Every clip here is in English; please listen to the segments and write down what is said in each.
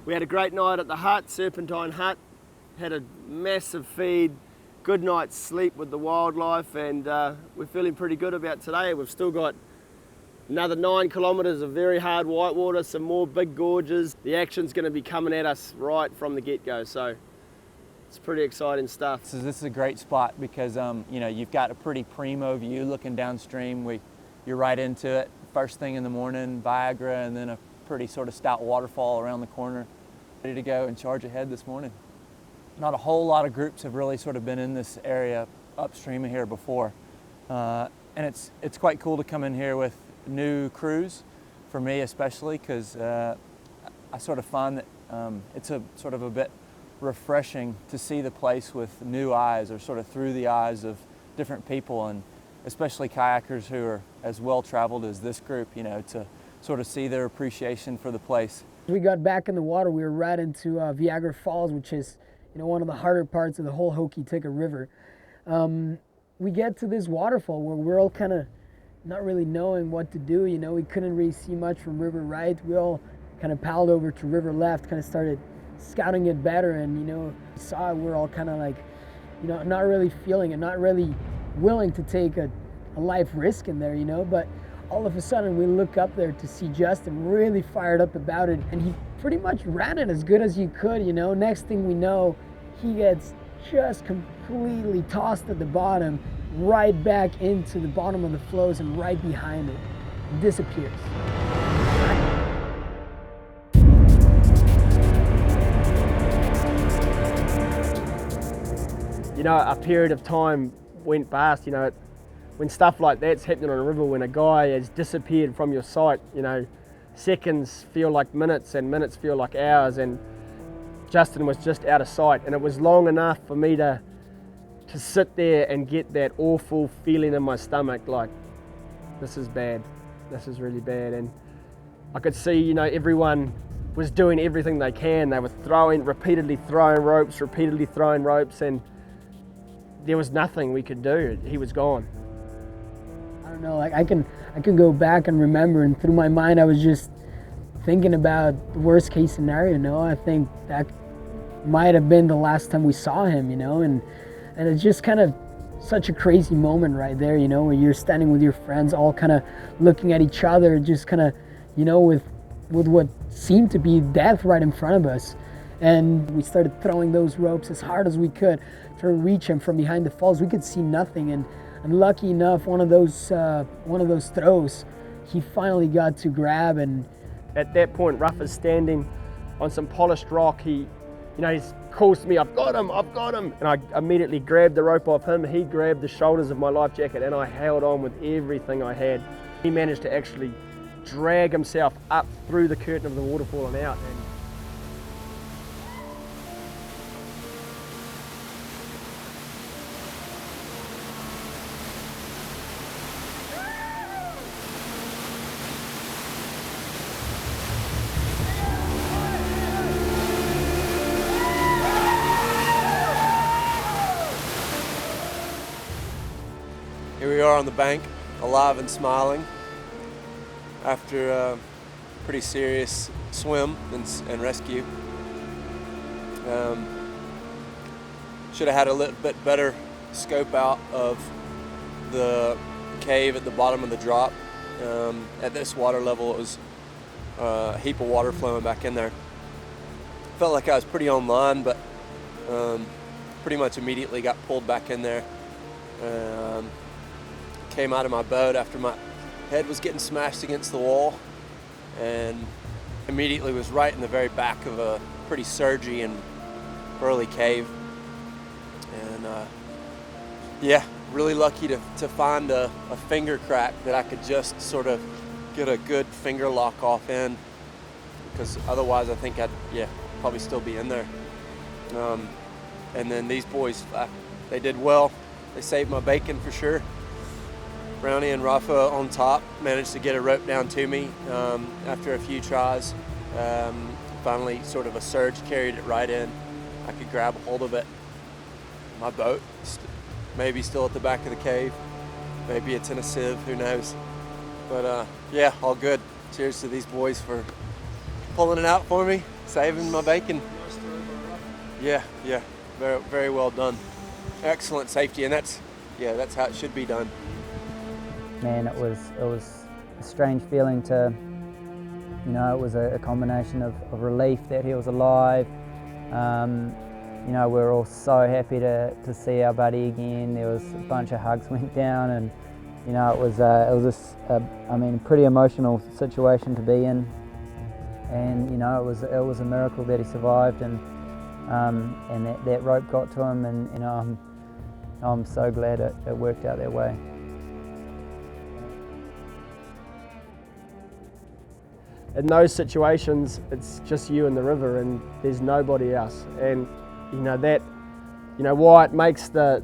We had a great night at the hut, Serpentine Hut, had a massive feed, good night's sleep with the wildlife, and we're feeling pretty good about today. We've still got another 9 kilometres of very hard whitewater, some more big gorges. The action's going to be coming at us right from the get-go, so it's pretty exciting stuff. So this is a great spot because you know, you've got a pretty primo view looking downstream. You're right into it. First thing in the morning, Viagra, and then a pretty sort of stout waterfall around the corner. Ready to go and charge ahead this morning. Not a whole lot of groups have really sort of been in this area upstream of here before. And it's quite cool to come in here with new crews, for me especially, because I sort of find that it's a sort of a bit refreshing to see the place with new eyes, or sort of through the eyes of different people, and especially kayakers who are as well traveled as this group, you know, to sort of see their appreciation for the place. We got back in the water, we were right into Viagra Falls, which is, you know, one of the harder parts of the whole Hokitika River. We get to this waterfall where we're all kind of not really knowing what to do, you know, we couldn't really see much from river right. We all kind of paddled over to river left, kind of started scouting it better, and, you know, saw it, we're all kind of like, you know, not really feeling it, not really willing to take a life risk in there, you know, but all of a sudden we look up there to see Justin really fired up about it, and he pretty much ran it as good as you could, you know. Next thing we know, he gets just completely tossed at the bottom, right back into the bottom of the flows and right behind it, disappears. You know, a period of time went past, you know, when stuff like that's happening on a river, when a guy has disappeared from your sight, you know, seconds feel like minutes and minutes feel like hours, and Justin was just out of sight, and it was long enough for me to sit there and get that awful feeling in my stomach, like, this is bad, this is really bad. And I could see, you know, everyone was doing everything they can. They were repeatedly throwing ropes, and there was nothing we could do. He was gone. I don't know, like I can go back and remember, and through my mind I was just thinking about the worst case scenario, you know. I think that might have been the last time we saw him, you know, and it's just kind of such a crazy moment right there, you know, where you're standing with your friends all kind of looking at each other, just kind of, you know, with what seemed to be death right in front of us. And we started throwing those ropes as hard as we could to reach him from behind the falls. We could see nothing, and lucky enough, one of those throws, he finally got to grab. And at that point, Ruff is standing on some polished rock. He calls to me, I've got him. And I immediately grabbed the rope off him. He grabbed the shoulders of my life jacket, and I held on with everything I had. He managed to actually drag himself up through the curtain of the waterfall and out. Here we are on the bank, alive and smiling, after a pretty serious swim and rescue. Should have had a little bit better scope out of the cave at the bottom of the drop. At this water level, it was a heap of water flowing back in there. Felt like I was pretty on line, but pretty much immediately got pulled back in there. Came out of my boat after my head was getting smashed against the wall, and immediately was right in the very back of a pretty surgy and burly cave. And yeah, really lucky to find a finger crack that I could just sort of get a good finger lock off in, because otherwise I think I'd probably still be in there. And then these boys, they did well. They saved my bacon for sure. Brownie and Rafa on top managed to get a rope down to me after a few tries. Finally, sort of a surge carried it right in. I could grab hold of it. My boat, maybe still at the back of the cave. Maybe it's in a sieve, who knows. But yeah, all good. Cheers to these boys for pulling it out for me. saving my bacon. Yeah, very, very well done. Excellent safety, and that's how it should be done. Man, it was a strange feeling to, it was a combination of relief that he was alive. We were all so happy to see our buddy again. There was a bunch of hugs went down, and it was a pretty emotional situation to be in. And it was a miracle that he survived, and that rope got to him, and I'm so glad it worked out that way. In those situations, it's just you and the river, and there's nobody else. And why it makes the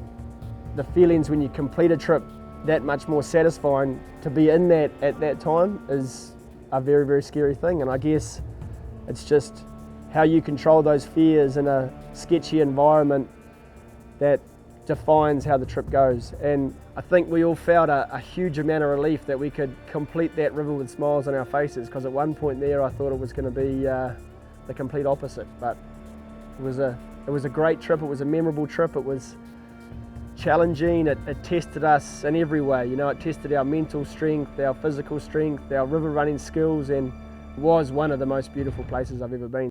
feelings when you complete a trip that much more satisfying. To be in that at that time is a very, very scary thing. And I guess it's just how you control those fears in a sketchy environment that defines how the trip goes. And I think we all felt a huge amount of relief that we could complete that river with smiles on our faces, because at one point there I thought it was going to be the complete opposite. But it was a great trip. It was a memorable trip. It was challenging. It tested us in every way. It tested our mental strength, our physical strength, our river running skills, and was one of the most beautiful places I've ever been.